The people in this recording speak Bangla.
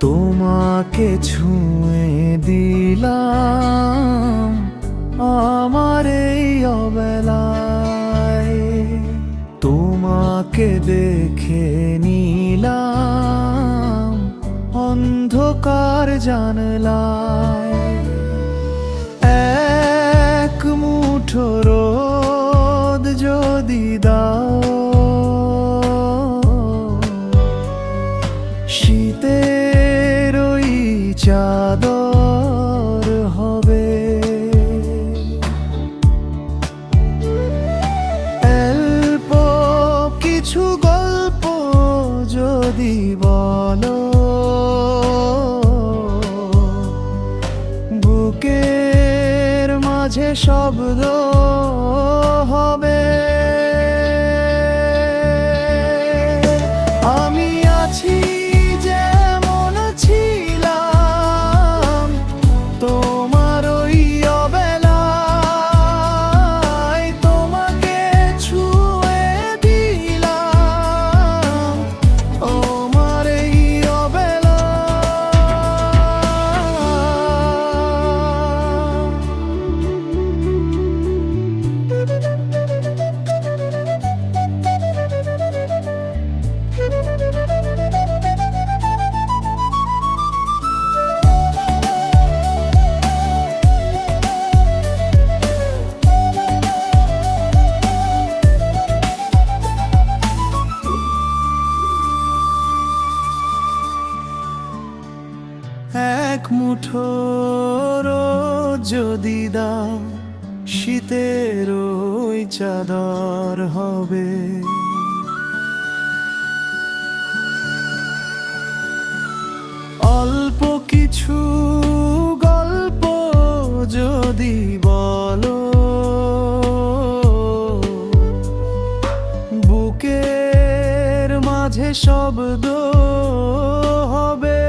তোমাকে ছুঁয়ে দিলাম আমার এই অবেলায়, তোমাকে দেখে নিলাম অন্ধকার জানলায়। এক মুঠো রোদ যদি দাও, শীতের ওই চাদর হবে। অল্প কিছু গল্প যদি বলো, বুকের মাঝে শব্দ হবে। আমি আছি যেমন ছিলাম তোমার ওই অবেলায়, তোমাকে ছুঁয়ে দিলাম আমার এই এক মুঠো রোদ যদি দাও, শীতের ওই চাদর হবে। অল্প কিছু গল্প যদি বলো, বুকের মাঝে শব্দ হবে।